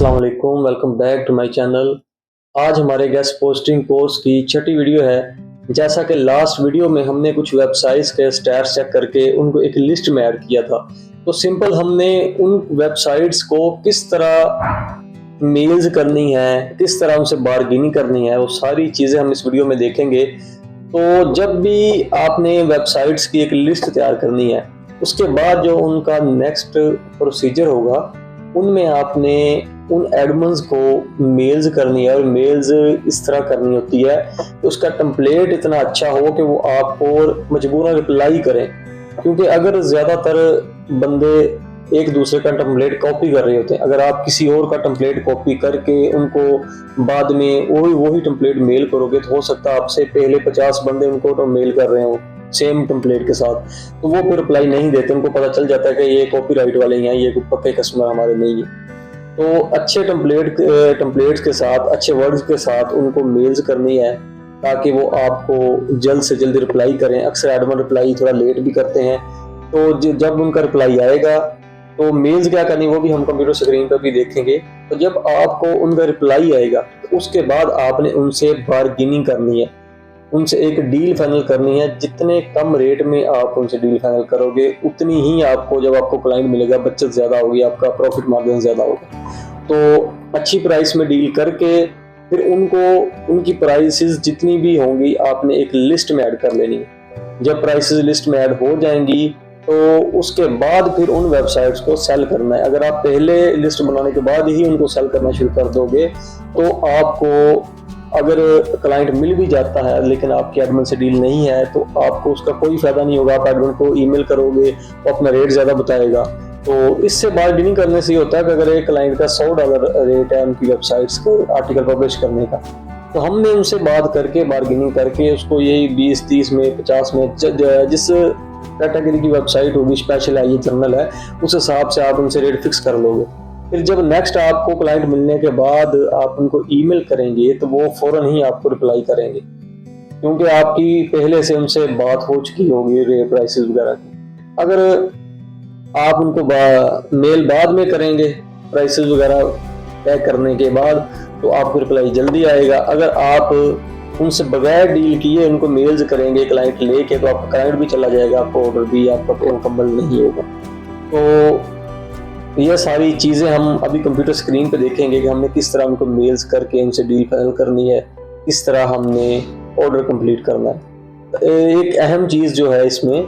अस्सलाम वालेकुम, welcome back to my channel. आज हमारे गेस्ट पोस्टिंग कोर्स की छठी वीडियो है। जैसा कि लास्ट वीडियो में हमने कुछ वेबसाइट्स के स्टैट्स चेक करके उनको एक लिस्ट में ऐड किया था, तो सिंपल हमने उन वेबसाइट्स को किस तरह मेल्स करनी है, किस तरह उनसे बारगेनिंग करनी है, वो सारी चीज़ें हम इस वीडियो में देखेंगे। तो जब भी आपने वेबसाइट्स की एक लिस्ट तैयार करनी है, उसके बाद जो उनका नेक्स्ट प्रोसीजर होगा, उनमें आपने उन एडमन्स को मेल्स करनी है। और मेल्स इस तरह करनी होती है कि उसका टेम्पलेट इतना अच्छा हो कि वो आपको मजबूरन रिप्लाई करें, क्योंकि अगर ज़्यादातर बंदे एक दूसरे का टेम्पलेट कॉपी कर रहे होते हैं, अगर आप किसी और का टेम्पलेट कॉपी करके उनको बाद में वही टेम्पलेट मेल करोगे, तो हो सकता है आपसे पहले 50 बंदे उनको तो मेल कर रहे हो सेम टेम्पलेट के साथ, तो वो फिर रिप्लाई नहीं देते। उनको पता चल जाता है कि ये कॉपीराइट वाले हैं, ये पक्के कस्टमर हमारे नहीं है। तो अच्छे टेम्पलेट्स के साथ, अच्छे वर्ड्स के साथ उनको मेल्स करनी है, ताकि वो आपको जल्द से जल्द रिप्लाई करें। अक्सर एडमिन रिप्लाई थोड़ा लेट भी करते हैं, तो जब उनका रिप्लाई आएगा तो मेल्स क्या करनी, वो भी हम कंप्यूटर स्क्रीन पर भी देखेंगे। तो जब आपको उनका रिप्लाई आएगा, तो उसके बाद आपने उनसे बारगेनिंग करनी है, उनसे एक डील फाइनल करनी है। जितने कम रेट में आप उनसे डील फाइनल करोगे, उतनी ही आपको, जब आपको क्लाइंट मिलेगा, बचत ज़्यादा होगी, आपका प्रॉफिट मार्जिन ज़्यादा होगा। तो अच्छी प्राइस में डील करके फिर उनको उनकी प्राइसेस जितनी भी होंगी आपने एक लिस्ट में ऐड कर लेनी है। जब प्राइसेस लिस्ट में ऐड हो जाएंगी, तो उसके बाद फिर उन वेबसाइट्स को सेल करना है। अगर आप पहले लिस्ट बनाने के बाद ही उनको सेल करना शुरू कर दोगे, तो आपको, अगर क्लाइंट मिल भी जाता है लेकिन आपकी एडमिन से डील नहीं है, तो आपको उसका कोई फायदा नहीं होगा। आप एडमिन को ईमेल करोगे, वो अपना रेट ज़्यादा बताएगा। तो इससे बारगेनिंग करने से ये होता है कि अगर एक क्लाइंट का $100 रेट है उनकी वेबसाइट्स को आर्टिकल पब्लिश करने का, तो हमने उनसे बात करके, बारगेनिंग करके उसको यही 20, 30 में, 50 में, जिस कैटेगरी की वेबसाइट होगी, स्पेशल है, ये जनरल है, उस हिसाब से आप उनसे रेट फिक्स कर लोगे। फिर जब नेक्स्ट आपको क्लाइंट मिलने के बाद आप उनको ईमेल करेंगे, तो वो फौरन ही आपको रिप्लाई करेंगे, क्योंकि आपकी पहले से उनसे बात हो चुकी होगी रेट प्राइसेस वगैरह की। अगर आप उनको मेल बाद में करेंगे प्राइसेस वगैरह तय करने के बाद, तो आपको रिप्लाई जल्दी आएगा। अगर आप उनसे बगैर डील किए उनको मेल्स करेंगे क्लाइंट लेके, तो आपका क्लाइंट भी चला जाएगा, आपका ऑर्डर भी आपका मुकम्मल नहीं होगा। तो यह सारी चीज़ें हम अभी कंप्यूटर स्क्रीन पे देखेंगे कि हमने किस तरह उनको मेल्स करके उनसे डील फाइनल करनी है, किस तरह हमने ऑर्डर कंप्लीट करना है। एक अहम चीज़ जो है इसमें,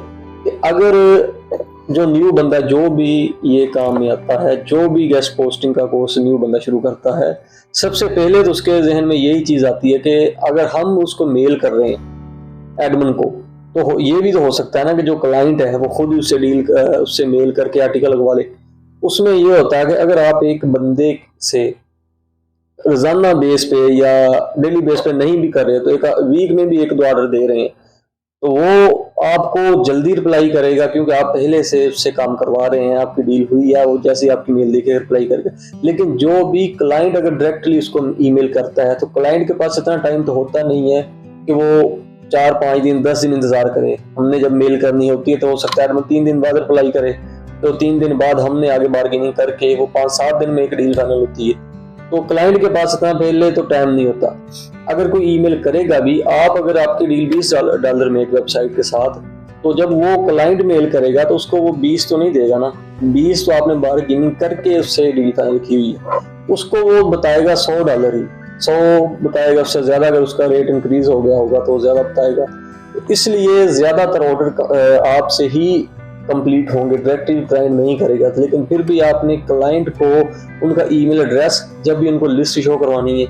कि अगर जो न्यू बंदा, जो भी ये काम में आता है, जो भी गेस्ट पोस्टिंग का कोर्स न्यू बंदा शुरू करता है, सबसे पहले तो उसके जहन में यही चीज़ आती है कि अगर हम उसको मेल कर रहे हैं एडमिन को, तो ये भी तो हो सकता है ना कि जो क्लाइंट है वो खुद उससे मेल करके आर्टिकल लगवा ले। उसमें ये होता है कि अगर आप एक बंदे से रोजाना बेस पे या डेली बेस पे नहीं भी कर रहे, तो एक वीक में भी 1-2 ऑर्डर दे रहे हैं, तो वो आपको जल्दी रिप्लाई करेगा, क्योंकि आप पहले से उससे काम करवा रहे हैं, आपकी डील हुई है, वो जैसे आपकी मेल देखे रिप्लाई करेगा। लेकिन जो भी क्लाइंट अगर डायरेक्टली उसको ईमेल करता है, तो क्लाइंट के पास इतना टाइम तो होता नहीं है कि वो 4-5 दिन, 10 दिन इंतजार करे। हमने जब मेल करनी होती है, तो हो सकता है 3 दिन बाद रिप्लाई करे, तो 3 दिन बाद हमने आगे बार्गेनिंग करके वो 5-7 दिन में एक डील फाइनल होती है। तो क्लाइंट के पास इतना पहले तो टाइम नहीं होता। अगर कोई ईमेल करेगा भी, अगर आपकी डील $20 में एक वेबसाइट के साथ, तो जब वो क्लाइंट मेल करेगा, तो उसको वो 20 तो नहीं देगा ना, 20 तो आपने बार्गेनिंग करके उससे डील फाइनल की हुई है, उसको वो बताएगा $100 ही, 100 बताएगा। उससे ज्यादा अगर उसका रेट इंक्रीज हो गया होगा तो ज्यादा बताएगा। इसलिए ज्यादातर ऑर्डर आपसे ही कंप्लीट होंगे, डायरेक्टली क्लाइंट नहीं करेगा। लेकिन फिर भी आपने क्लाइंट को उनका ईमेल एड्रेस, जब भी उनको लिस्ट शो करवानी है,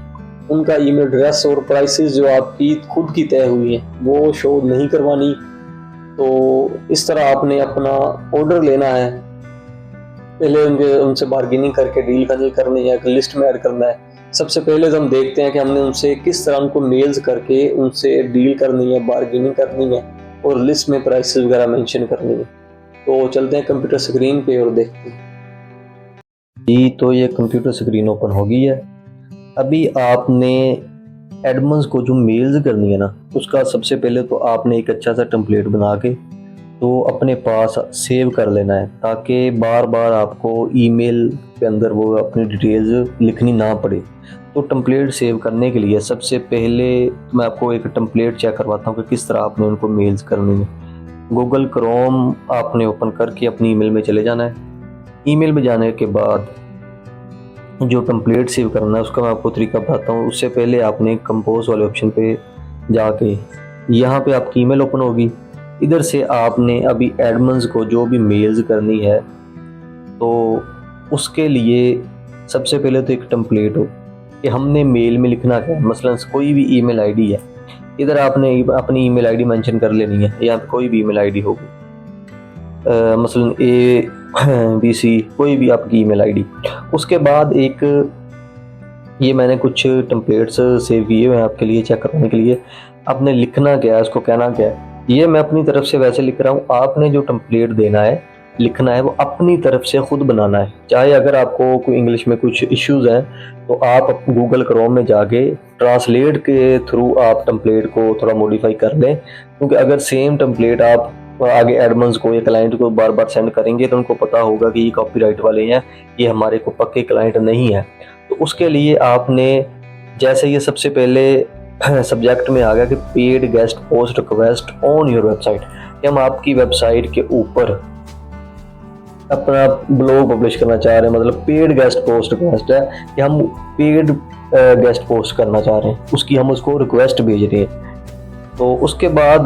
उनका ईमेल एड्रेस और प्राइसेस जो आपकी खुद की तय हुई हैं, वो शो नहीं करवानी। तो इस तरह आपने अपना ऑर्डर लेना है, पहले उनसे बार्गेनिंग करके डील फाइनल करनी है, लिस्ट में ऐड करना है। सबसे पहले तो हम देखते हैं कि हमने उनसे किस तरह उनको मेल्स करके उनसे डील करनी है, बार्गेनिंग करनी है, और लिस्ट में प्राइसेस वगैरह मेंशन करनी है। तो चलते हैं कंप्यूटर स्क्रीन पे और देखते हैं जी। तो ये कंप्यूटर स्क्रीन ओपन हो गई है। अभी आपने एडमिन्स को जो मेल्स करनी है ना, उसका सबसे पहले तो आपने एक अच्छा सा टेम्पलेट बना के तो अपने पास सेव कर लेना है ताकि बार बार आपको ईमेल के अंदर वो अपनी डिटेल्स लिखनी ना पड़े। तो टेम्पलेट सेव करने के लिए सबसे पहले मैं आपको एक टेम्पलेट चेक करवाता हूँ कि किस तरह आपने उनको मेल्स करनी है। गूगल क्रोम आपने ओपन करके अपनी ईमेल में चले जाना है। ईमेल में जाने के बाद जो टेम्पलेट सेव करना है उसका मैं आपको तरीका बताता हूँ। उससे पहले आपने कंपोज वाले ऑप्शन पे जाके यहाँ पे आपकी ईमेल ओपन होगी। इधर से आपने अभी एडमन्स को जो भी मेल्स करनी है तो उसके लिए सबसे पहले तो एक टेम्पलेट हो कि हमने मेल में लिखना क्या है। मसलन कोई भी ईमेल आईडी है, इधर आपने अपनी ईमेल आईडी मेंशन कर लेनी है या कोई भी ईमेल आईडी होगी, मसलन ABC कोई भी आपकी ईमेल आईडी। उसके बाद एक ये मैंने कुछ टेम्पलेट्स सेव किए हुए हैं आपके लिए चेक करने के लिए। आपने लिखना क्या है, उसको कहना क्या है, ये मैं अपनी तरफ से वैसे लिख रहा हूँ। आपने जो टेम्पलेट देना है लिखना है वो अपनी तरफ से खुद बनाना है। चाहे अगर आपको कोई इंग्लिश में कुछ इश्यूज हैं तो आप गूगल क्रोम में जाके ट्रांसलेट के थ्रू आप टेम्पलेट को थोड़ा मॉडिफाई कर लें, क्योंकि अगर सेम टेम्पलेट आप आगे एडमन्स को या क्लाइंट को बार बार सेंड करेंगे तो उनको पता होगा कि ये कॉपीराइट वाले हैं, ये हमारे को पक्के क्लाइंट नहीं है। तो उसके लिए आपने जैसे ये सबसे पहले सब्जेक्ट में आ गया कि paid guest post request on your website, कि हम आपकी वेबसाइट के ऊपर अपना ब्लॉग पब्लिश करना चाह रहे हैं। मतलब पेड गेस्ट पोस्ट रिक्वेस्ट है कि हम पेड गेस्ट पोस्ट करना चाह रहे हैं, उसकी हम उसको रिक्वेस्ट भेज रहे हैं। तो उसके बाद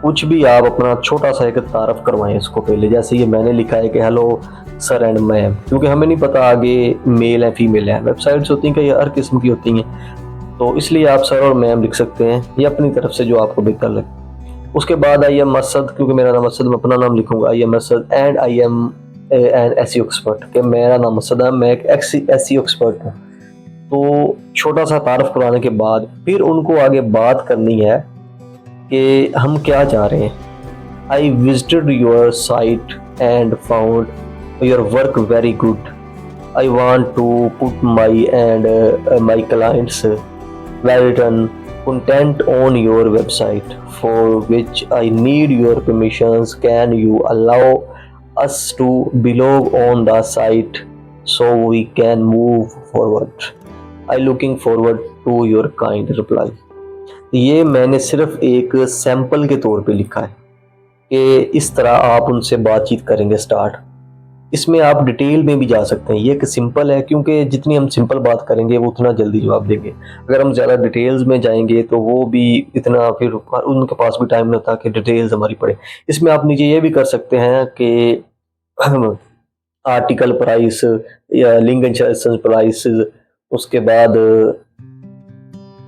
कुछ भी आप अपना छोटा सा एक तारफ करवाएं इसको पहले। जैसे ये मैंने लिखा है कि हेलो सर एंड मैम, क्योंकि हमें नहीं पता आगे मेल है फीमेल है। वेबसाइट्स होती हैं कि हर किस्म की होती हैं, तो इसलिए आप सर और मैम लिख सकते हैं, ये अपनी तरफ से जो आपको बेहतर लगे। उसके बाद आई एम असद, क्योंकि मेरा नाम असद, मैं अपना नाम लिखूंगा I am Asad and I am an SEO expert, कि मेरा नाम असद है, मैं एक SEO एक्सपर्ट हूँ। तो छोटा सा तारफ कराने के बाद फिर उनको आगे बात करनी है कि हम क्या चाह रहे हैं। I visited your site and found your work very good. I want to put my and my clients well written content on your website for which I need your permissions. Can you allow us to blog on the site so we can move forward? I looking forward to your kind reply. ये मैंने सिर्फ एक sample के तौर पे लिखा है कि इस तरह आप उनसे बातचीत करेंगे स्टार्ट। इसमें आप डिटेल में भी जा सकते हैं। ये एक सिंपल है, क्योंकि जितनी हम सिंपल बात करेंगे वो उतना जल्दी जवाब देंगे। अगर हम ज़्यादा डिटेल्स में जाएंगे तो वो भी इतना फिर उनके पास भी टाइम नहीं होता कि डिटेल्स हमारी पड़े। इसमें आप नीचे ये भी कर सकते हैं कि आर्टिकल प्राइस या लिंक इंसर्शन प्राइस, उसके बाद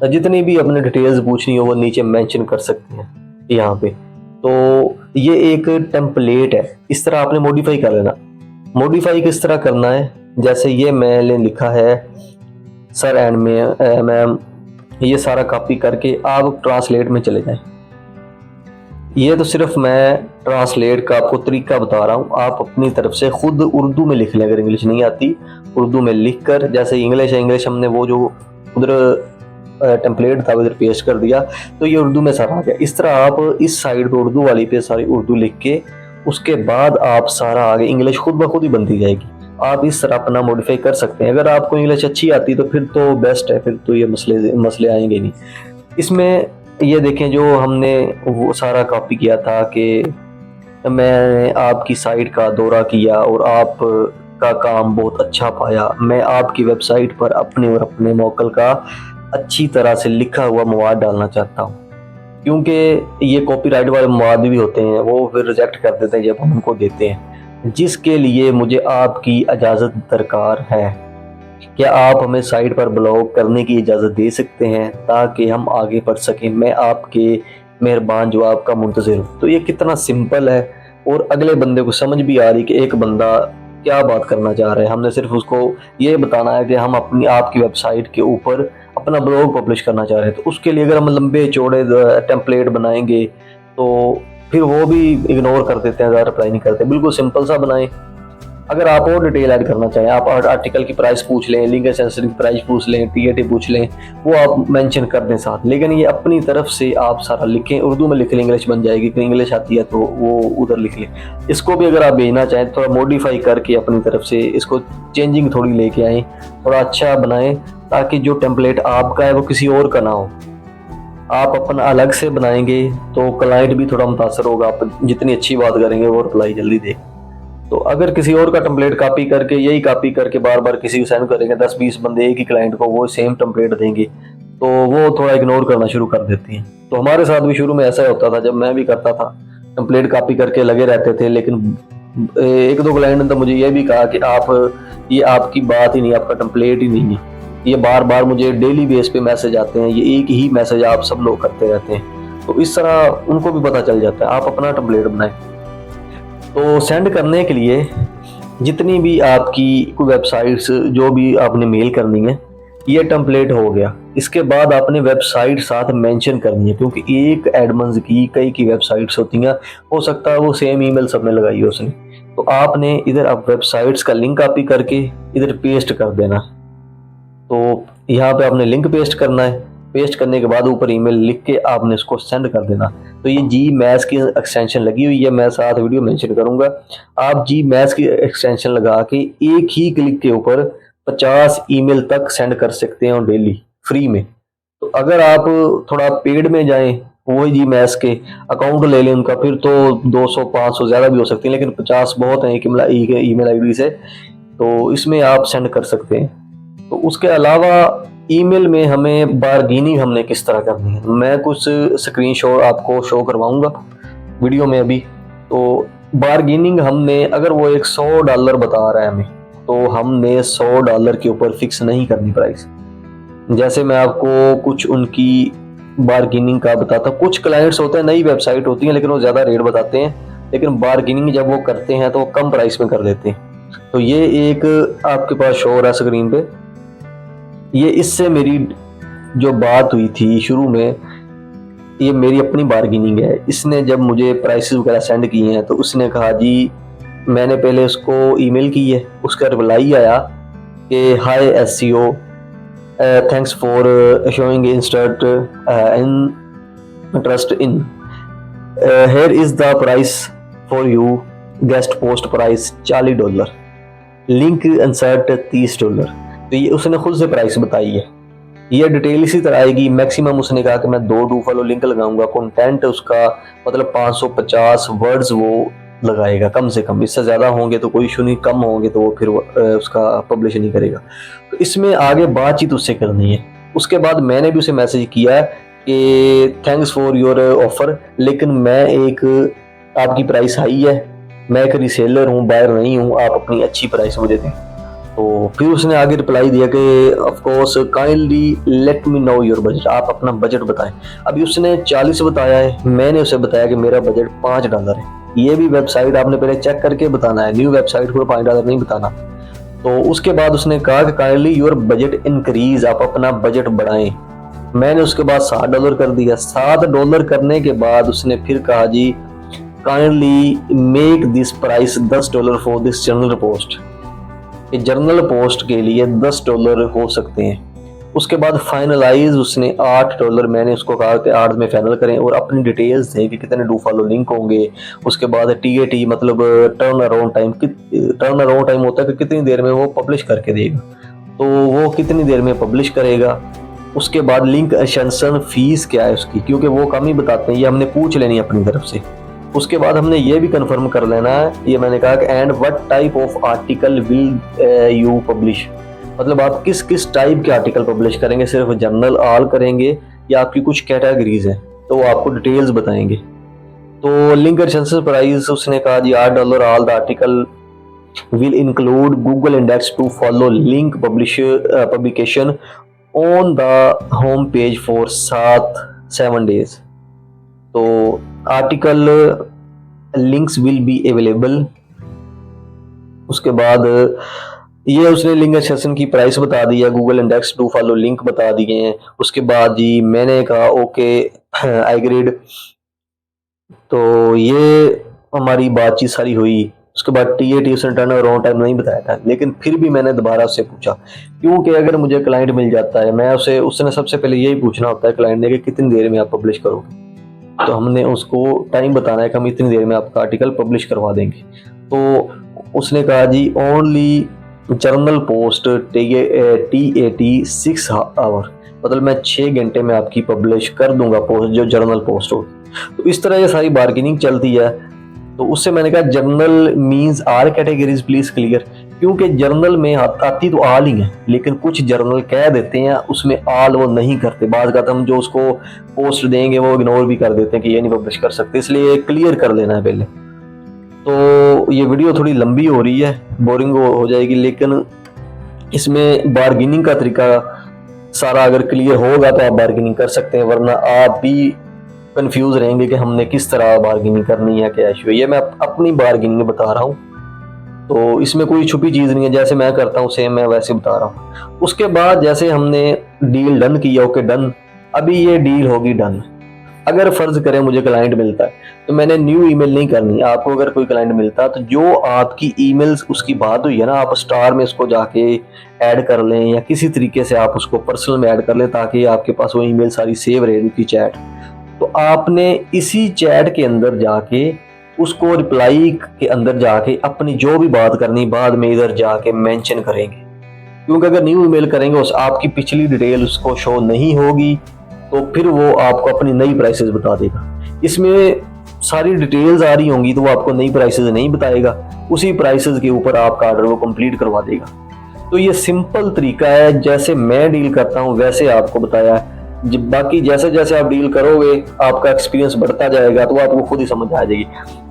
जितनी भी अपने डिटेल्स पूछनी हो वो नीचे मेंशन कर सकते हैं यहाँ पे। तो ये एक टेम्पलेट है, इस तरह आपने मॉडिफाई कर लेना। मॉडिफाई किस तरह करना है, जैसे ये मैंने लिखा है सर एंड मैम, ये सारा कॉपी करके आप ट्रांसलेट में चले जाएं। ये तो सिर्फ मैं ट्रांसलेट का आपको तरीका बता रहा हूँ, आप अपनी तरफ से खुद उर्दू में लिख लें। अगर इंग्लिश नहीं आती उर्दू में लिख कर, जैसे इंग्लिश है, इंग्लिश हमने वो जो उधर टेम्पलेट था उधर पेस्ट कर दिया तो ये उर्दू में सारा आ गया। इस तरह आप इस साइड पे उर्दू वाली पे सारी उर्दू लिख के उसके बाद आप सारा आगे इंग्लिश खुद ब खुद ही बनती जाएगी। आप इस तरह अपना मॉडिफाई कर सकते हैं। अगर आपको इंग्लिश अच्छी आती तो फिर तो बेस्ट है, फिर तो ये मसले आएंगे नहीं। इसमें ये देखें जो हमने वो सारा कॉपी किया था कि मैं आपकी साइट का दौरा किया और आप का काम बहुत अच्छा पाया। मैं आपकी वेबसाइट पर अपने और अपने मौकल का अच्छी तरह से लिखा हुआ मवाद डालना चाहता हूँ, क्योंकि ये कॉपीराइट वाले मवाद भी होते हैं वो फिर रिजेक्ट कर देते हैं जब हम उनको देते हैं, जिसके लिए मुझे आपकी इजाज़त दरकार है। क्या आप हमें साइट पर ब्लॉग करने की इजाज़त दे सकते हैं ताकि हम आगे बढ़ सकें? मैं आपके मेहरबान जवाब का मुंतज़िर हूँ। तो ये कितना सिंपल है और अगले बंदे को समझ भी आ रही कि एक बंदा क्या बात करना चाह रहा है। हमने सिर्फ उसको ये बताना है कि हम अपनी आपकी वेबसाइट के ऊपर अपना ब्लॉग पब्लिश करना चाह रहे हैं। तो उसके लिए अगर हम लंबे चौड़े टेम्पलेट बनाएंगे तो फिर वो भी इग्नोर कर देते हैं, ज़्यादा रिप्लाई नहीं करते। बिल्कुल सिंपल सा बनाएं अगर आप और डिटेल ऐड करना चाहें, आप आर्टिकल की प्राइस पूछ लें, लिंक एक्सटेंशन की प्राइस पूछ लें, टीएटी पूछ लें, वो आप मेंशन कर दें साथ। लेकिन ये अपनी तरफ से आप सारा लिखें, उर्दू में लिख लें, इंग्लिश बन जाएगी, कि इंग्लिश आती है तो वो उधर लिख लें। इसको भी अगर आप भेजना चाहें थोड़ा मॉडिफाई करके अपनी तरफ से इसको चेंजिंग थोड़ी लेके आएँ, थोड़ा अच्छा बनाएं, ताकि जो टेम्पलेट आपका है वो किसी और का ना हो। आप अपना अलग से बनाएंगे तो क्लाइंट भी थोड़ा मुतासर होगा, आप जितनी अच्छी बात करेंगे वो रिप्लाई जल्दी दे। तो अगर किसी और का टेम्पलेट कॉपी करके, यही कॉपी करके बार बार किसी को सेंड करेंगे, 10-20 बंदे एक ही क्लाइंट को वो सेम टेम्पलेट देंगे, तो वो थोड़ा इग्नोर करना शुरू कर देती हैं। तो हमारे साथ भी शुरू में ऐसा होता था, जब मैं भी करता था, टेम्पलेट कॉपी करके लगे रहते थे। लेकिन एक दो क्लाइंट ने तो मुझे ये भी कहा कि आप ये आपकी बात ही नहीं, आपका टेम्पलेट ही नहीं है, ये बार बार मुझे डेली बेस पे मैसेज आते हैं, ये एक ही मैसेज आप सब लोग करते रहते हैं। तो इस तरह उनको भी पता चल जाता है। आप अपना टेम्पलेट बनाएं। तो सेंड करने के लिए जितनी भी आपकी कोई वेबसाइट्स, जो भी आपने मेल करनी है, ये टेम्पलेट हो गया। इसके बाद आपने वेबसाइट साथ मेंशन करनी है, क्योंकि एक एडमन्स की कई की वेबसाइट्स होती हैं, हो सकता है वो सेम ईमेल सबने लगाई हो उसने। तो आपने इधर आप वेबसाइट्स का लिंक कॉपी करके इधर पेस्ट कर देना। तो यहाँ पे आपने लिंक पेस्ट करना है, पेस्ट करने के बाद ऊपर ईमेल लिख के आपने इसको सेंड कर देना। तो ये जी मैथ्स की एक्सटेंशन लगी हुई है, मैं साथ वीडियो मेंशन करूंगा। आप जी मैथ्स की एक्सटेंशन लगा के एक ही क्लिक के ऊपर 50 ईमेल तक सेंड कर सकते हैं डेली फ्री में। तो अगर आप थोड़ा पेड में जाएं, वही जी मैथ्स के अकाउंट ले लें उनका, फिर तो 200-500 ज़्यादा भी हो सकती है, लेकिन 50 बहुत है एक ईमेल आई डी से, तो इसमें आप सेंड कर सकते हैं। तो उसके अलावा ईमेल में हमें बार्गेनिंग हमने किस तरह करनी है, मैं कुछ स्क्रीनशॉट आपको शो करवाऊंगा वीडियो में अभी। तो बार्गेनिंग हमने, अगर वो एक $100 बता रहा है हमें, तो हमने $100 के ऊपर फिक्स नहीं करनी प्राइस। जैसे मैं आपको कुछ उनकी बार्गेनिंग का बताता, कुछ क्लाइंट्स होते हैं, नई वेबसाइट होती है, लेकिन वो ज़्यादा रेट बताते हैं, लेकिन बार्गेनिंग जब वो करते हैं तो वो कम प्राइस में कर देते हैं। तो ये एक आपके पास शो हो रहा है स्क्रीन पे, ये इससे मेरी जो बात हुई थी शुरू में, ये मेरी अपनी बार्गेनिंग है। इसने जब मुझे प्राइसेस वगैरह सेंड किए हैं, तो उसने कहा जी, मैंने पहले उसको ईमेल की है, उसका रिप्लाई आया कि hi SEO, thanks for showing interest in, here is the price for you, guest post price $40, link insert $30। तो ये उसने खुद से प्राइस बताई है। ये डिटेल इसी तरह आएगी। मैक्सिमम उसने कहा कि मैं 2 डू फॉलो लिंक लगाऊंगा, कंटेंट उसका मतलब 550 वर्ड्स वो लगाएगा कम से कम, इससे ज़्यादा होंगे तो कोई इशू नहीं, कम होंगे तो वो फिर उसका पब्लिश नहीं करेगा। तो इसमें आगे बातचीत उससे करनी है। उसके बाद मैंने भी उसे मैसेज किया कि थैंक्स फॉर योर ऑफर, लेकिन मैं एक आपकी प्राइस हाई है, मैं एक रीसेलर हूँ, बायर नहीं हूँ, आप अपनी अच्छी प्राइस मुझे दें। तो फिर उसने आगे रिप्लाई दिया कि of course kindly let me know your budget, आप अपना बजट बताएं। अभी उसने 40 बताया है, मैंने उसे बताया कि मेरा बजट $5 है। ये भी वेबसाइट आपने पहले चेक करके बताना है, न्यू वेबसाइट को $5 नहीं बताना। तो उसके बाद उसने कहा कि काइंडली योर बजट इंक्रीज, आप अपना बजट बढ़ाएं। मैंने उसके बाद $7 कर दिया। $7 करने के बाद उसने फिर कहा जी, kindly make this price $10 for this journal post, journal post के लिए $10 हो सकते हैं। उसके बाद फाइनलाइज उसने $8, मैंने उसको कहा कि 8 में फाइनल करें और अपनी डिटेल्स दें कि कितने डू फॉलो लिंक होंगे। उसके बाद टीएटी मतलब टर्न अराउंड टाइम होता है कि कितनी देर में वो पब्लिश करके देगा, तो वो कितनी देर में पब्लिश करेगा। उसके बाद लिंक एक्सटेंशन फीस क्या है उसकी, क्योंकि वो कम ही बताते हैं, ये हमने पूछ लेनी है अपनी तरफ से। उसके बाद हमने ये भी कंफर्म कर लेना है, ये मैंने कहा कि and what type of article will you publish, मतलब आप किस किस टाइप के आर्टिकल पब्लिश करेंगे, सिर्फ जर्नल ऑल करेंगे या आपकी कुछ कैटेगरीज हैं, तो वो आपको डिटेल्स बताएंगे। तो लिंक एक्सटेंशन प्राइस उसने कहा जी $8, all the article will include Google index to follow link publication on the home page for 7 days. तो article links will be available. उसके बाद ये उसने लिंक एक्सटेंशन की प्राइस बता दी है, Google index to follow link बता दिए हैं। उसके बाद जी मैंने कहा ओके आई एग्रीड। तो ये हमारी बातचीत सारी हुई। उसके बाद TAT उसने टर्न अराउंड टाइम नहीं बताया था, लेकिन फिर भी मैंने दोबारा उससे पूछा, क्योंकि अगर मुझे क्लाइंट मिल जाता है, मैं उसने सबसे पहले यही पूछना होता है क्लाइंट ने कि कितनी देर में आप पब्लिश करोगे। तो हमने उसको टाइम बताना है कि हम इतनी देर में आपका आर्टिकल पब्लिश करवा देंगे। तो उसने कहा जी only journal post TAT 6 hour, मतलब मैं 6 घंटे में आपकी पब्लिश कर दूंगा पोस्ट, जो जर्नल पोस्ट होगी। तो इस तरह ये सारी बार्गेनिंग चलती है। तो उससे मैंने कहा journal means all categories please clear, क्योंकि जर्नल में आती तो आल ही है, लेकिन कुछ जर्नल कह देते हैं उसमें आल वो नहीं करते। बाद का हम जो उसको पोस्ट देंगे वो इग्नोर भी कर देते हैं कि ये नहीं पब्लिश कर सकते, इसलिए क्लियर कर लेना है पहले। तो ये वीडियो थोड़ी लंबी हो रही है, बोरिंग हो जाएगी, लेकिन इसमें बार्गेनिंग का तरीका सारा अगर क्लियर होगा तो आप बार्गेनिंग कर सकते हैं, वरना आप भी कंफ्यूज रहेंगे कि हमने किस तरह बार्गेनिंग करनी है, क्या इशू है। ये मैं अपनी बार्गेनिंग बता रहा हूँ, तो इसमें कोई छुपी चीज़ नहीं है, जैसे मैं करता हूँ सेम मैं वैसे बता रहा हूँ। उसके बाद जैसे हमने डील डन किया, ओके डन, अभी ये डील होगी डन। अगर फर्ज करें मुझे क्लाइंट मिलता है तो मैंने न्यू ईमेल नहीं करनी। आपको अगर कोई क्लाइंट मिलता है तो जो आपकी ईमेल्स उसकी बात हुई है ना, आप स्टार में उसको जाके ऐड कर लें या किसी तरीके से आप उसको पर्सनल में ऐड कर लें, ताकि आपके पास वो ईमेल सारी सेव रहे उनकी चैट। तो आपने इसी चैट के अंदर जाके उसको रिप्लाई के अंदर जाके अपनी जो भी बात करनी बाद में इधर जाके मेंशन करेंगे, क्योंकि अगर न्यू ईमेल करेंगे उस आपकी पिछली डिटेल उसको शो नहीं होगी, तो फिर वो आपको अपनी नई प्राइसेस बता देगा। इसमें सारी डिटेल्स आ रही होंगी तो वो आपको नई प्राइसेस नहीं बताएगा, उसी प्राइसेस के ऊपर आपका ऑर्डर वो कंप्लीट करवा देगा। तो ये सिंपल तरीका है, जैसे मैं डील करता हूँ वैसे आपको बताया है। बाकी जैसे जैसे आप डील करोगे आपका एक्सपीरियंस बढ़ता जाएगा तो आपको खुद ही समझ आ जाएगी।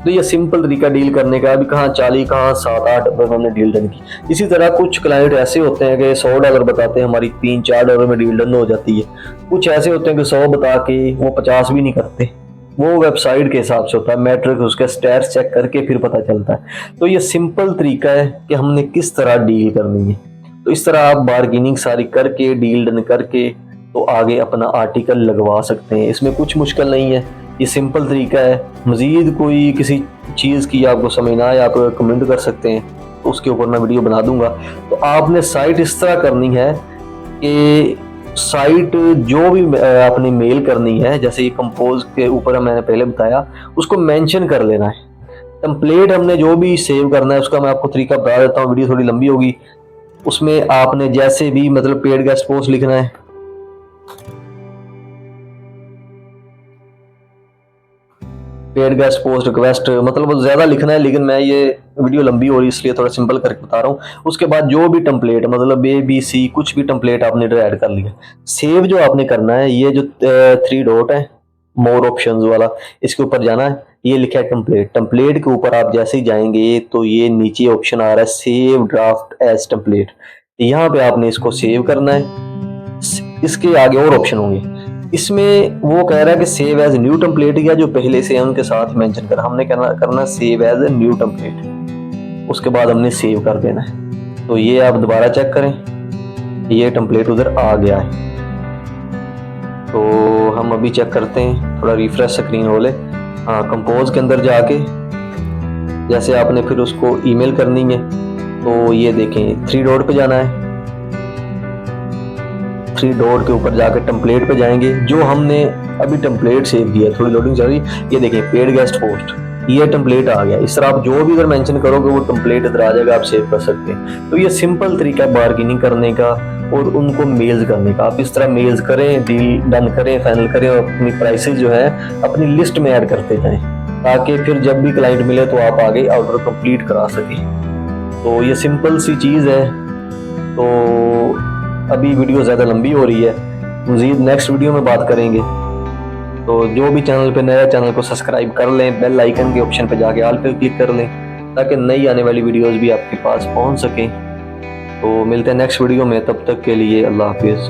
तो ये सिंपल तरीका डील करने का, अभी कहाँ 40 कहाँ 7-8 डॉलर हमने डील डन की। इसी तरह कुछ क्लाइंट ऐसे होते हैं कि $100 बताते हैं, हमारी $3-4 में डील डन हो जाती है। कुछ ऐसे होते हैं कि 100 बता के वो 50 भी नहीं करते, वो वेबसाइट के हिसाब से होता है, मैट्रिक उसके स्टैट्स चेक करके फिर पता चलता है। तो ये सिंपल तरीका है कि हमने किस तरह डील करनी है। तो इस तरह आप बार्गेनिंग सारी करके डील डन करके तो आगे अपना आर्टिकल लगवा सकते हैं। इसमें कुछ मुश्किल नहीं है, ये सिंपल तरीका है। मज़ीद कोई किसी चीज़ की आपको समझ ना आए आप कमेंट कर सकते हैं, तो उसके ऊपर मैं वीडियो बना दूंगा। तो आपने साइट इस तरह करनी है कि साइट जो भी आपने मेल करनी है, जैसे ये कंपोज के ऊपर मैंने पहले बताया, उसको मेंशन कर लेना है। टेम्पलेट हमने जो भी सेव करना है उसका मैं आपको तरीका बता देता हूँ, वीडियो थोड़ी लंबी होगी। उसमें आपने जैसे भी मतलब पेड गेस्ट पोस्ट लिखना है, पेड गेस्ट पोस्ट रिक्वेस्ट, मतलब ज्यादा लिखना है, लेकिन मैं ये वीडियो लंबी हो रही इसलिए थोड़ा सिंपल करके बता रहा हूँ। उसके बाद जो भी टेम्पलेट मतलब ABC कुछ भी टेम्पलेट आपने इधर ऐड कर लिया, सेव जो आपने करना है, ये जो 3 डॉट है मोर ऑप्शंस वाला, इसके ऊपर जाना है, ये लिखा है टेम्पलेट। टेम्पलेट के ऊपर आप जैसे ही जाएंगे तो ये नीचे ऑप्शन आ रहा है सेव ड्राफ्ट एज टेम्पलेट, यहाँ पे आपने इसको सेव करना है। इसके आगे और ऑप्शन होंगे, इसमें वो कह रहा है कि सेव एज न्यू टेम्पलेट, या जो पहले से है उनके साथ मेंशन कर, हमने करना सेव एज न्यू टेम्पलेट। उसके बाद हमने सेव कर देना है। तो ये आप दोबारा चेक करें, ये टेम्पलेट उधर आ गया है। तो हम अभी चेक करते हैं, थोड़ा रिफ्रेश स्क्रीन हो ले। हाँ, कंपोज के अंदर जाके जैसे आपने फिर उसको ईमेल करनी है, तो ये देखें 3 डॉट पे जाना है, 3 डॉट के ऊपर जाकर टेम्पलेट पे जाएंगे, जो हमने अभी टेम्पलेट सेव किया। थोड़ी लोडिंग चल रही, ये देखिए पेड गेस्ट पोस्ट, ये टेम्पलेट आ गया। इस तरह आप जो भी इधर मेंशन करोगे वो टेम्पलेट इधर आ जाएगा, आप सेव कर सकते हैं। तो ये सिंपल तरीका है बार्गेनिंग करने का और उनको मेल्स करने का। आप इस तरह मेल्स करें, डील डन करें, फाइनल करें और अपनी प्राइसेस जो है अपनी लिस्ट में ऐड करते जाएं, ताकि फिर जब भी क्लाइंट मिले तो आप आगे ऑर्डर कंप्लीट करा सकें। तो ये सिंपल सी चीज़ है। तो अभी वीडियो ज़्यादा लंबी हो रही है, मज़ीद नेक्स्ट वीडियो में बात करेंगे। तो जो भी चैनल पे नया, चैनल को सब्सक्राइब कर लें, बेल आइकन के ऑप्शन पे जाके ऑल पे क्लिक कर लें, ताकि नई आने वाली वीडियोस भी आपके पास पहुंच सकें। तो मिलते हैं नेक्स्ट वीडियो में, तब तक के लिए अल्लाह हाफिज़।